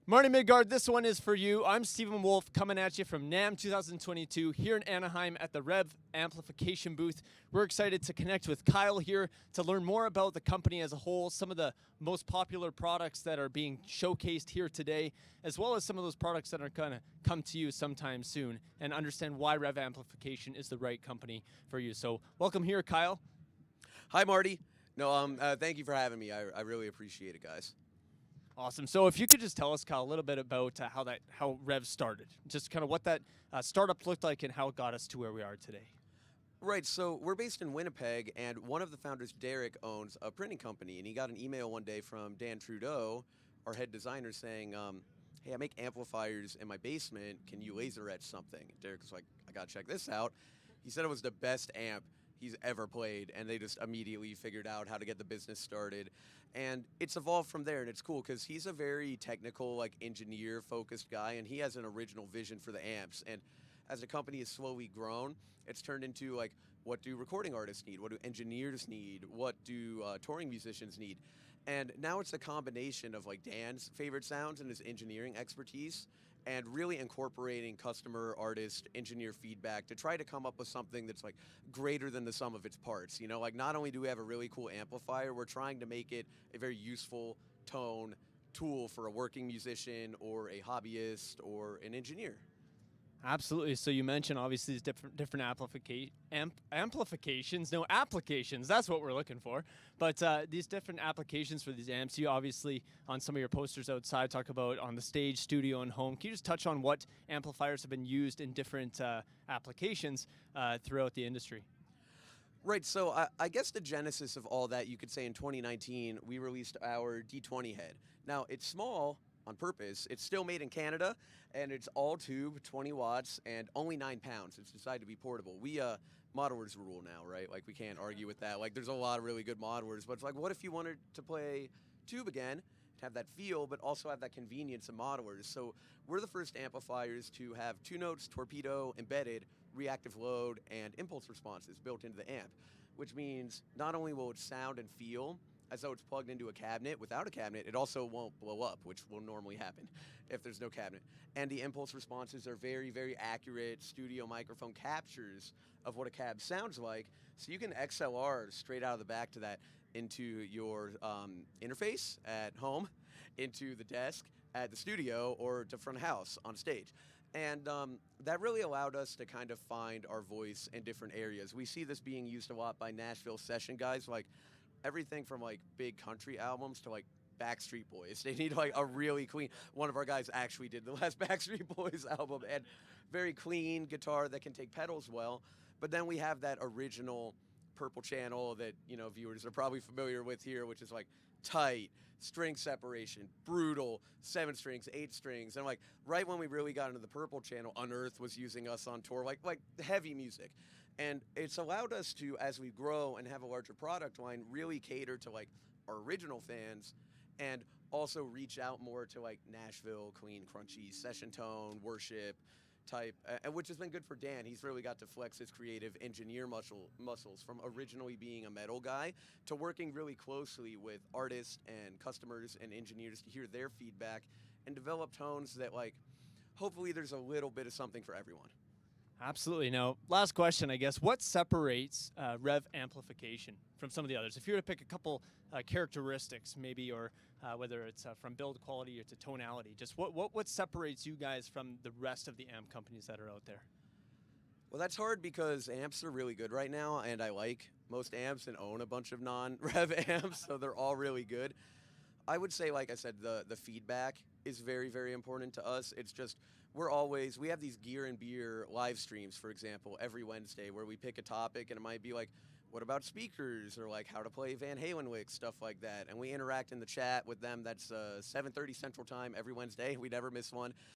Marty Midgard, this one is for you. I'm Stephen Wolf coming at you from Namm 2022 here in Anaheim at the Revv Amplification booth. We're excited to connect with Kyle here to learn more about the company as a whole, some of the most popular products that are being showcased here today, as well as some of those products that are going to come to you sometime soon, and understand why Revv Amplification is the right company for you. So welcome here, Kyle. Hi, Marty. No, thank you for having me. I really appreciate it, guys. Awesome. So if you could just tell us, Kyle, a little bit about how Revv started, just kind of what that startup looked like and how it got us to where we are today. Right, so we're based in Winnipeg, and one of the founders, Derek, owns a printing company, and he got an email one day from Dan Trudeau, our head designer, saying, hey, I make amplifiers in my basement. Can you laser etch something? Derek was like, I got to check this out. He said it was the best amp he's ever played, and they just immediately figured out how to get the business started. And it's evolved from there, and it's cool because he's a very technical, like engineer-focused guy, and he has an original vision for the amps. And as the company has slowly grown, it's turned into like, what do recording artists need? What do engineers need? What do touring musicians need? And now it's a combination of like Dan's favorite sounds and his engineering expertise, and really incorporating customer, artist, engineer feedback to try to come up with something that's like greater than the sum of its parts. You know, like not only do we have a really cool amplifier, we're trying to make it a very useful tone tool for a working musician or a hobbyist or an engineer. Absolutely. So you mentioned obviously these different amplifications, no applications. That's what we're looking for. But these different applications for these amps, you obviously on some of your posters outside talk about on the stage, studio, and home. Can you just touch on what amplifiers have been used in different applications throughout the industry? Right, so I guess the genesis of all that, you could say in 2019, we released our D20 head. Now, it's small on purpose. It's still made in Canada, and it's all tube, 20 watts, and only 9 pounds. It's designed to be portable. We, modelers rule now, right? Like, we can't argue with that. Like, there's a lot of really good modelers, but it's like, what if you wanted to play tube again, to have that feel, but also have that convenience of modelers? So we're the first amplifiers to have 2 notes, torpedo, embedded, reactive load, and impulse responses built into the amp, which means not only will it sound and feel as though it's plugged into a cabinet. Without a cabinet, it also won't blow up, which will normally happen if there's no cabinet. And the impulse responses are very, very accurate studio microphone captures of what a cab sounds like. So you can XLR straight out of the back to that into your interface at home, into the desk at the studio, or to front of house on stage. And that really allowed us to kind of find our voice in different areas. We see this being used a lot by Nashville session guys, like everything from like big country albums to like Backstreet Boys. They need like a really clean, one of our guys actually did the last Backstreet Boys album, and very clean guitar that can take pedals well. But then we have that original purple channel that, you know, viewers are probably familiar with here, which is like tight, string separation, brutal, 7 strings, 8 strings. And like right when we really got into the purple channel, Unearth was using us on tour, like heavy music. And it's allowed us to, as we grow and have a larger product line, really cater to like our original fans, and also reach out more to like Nashville, clean, crunchy, session tone, worship type, and which has been good for Dan. He's really got to flex his creative engineer muscles from originally being a metal guy to working really closely with artists and customers and engineers to hear their feedback and develop tones that like, hopefully there's a little bit of something for everyone. Absolutely. Now, last question, I guess. What separates Revv Amplification from some of the others? If you were to pick a couple characteristics, maybe, or whether it's from build quality or to tonality, just what separates you guys from the rest of the amp companies that are out there? Well, that's hard because amps are really good right now, and I like most amps and own a bunch of non-Revv amps, so they're all really good. I would say, like I said, the feedback is very, very important to us. It's just, we have these Gear and Beer live streams, for example, every Wednesday, where we pick a topic, and it might be like, what about speakers, or like how to play Van Halen licks, stuff like that. And we interact in the chat with them. That's 7:30 Central Time every Wednesday. We never miss one.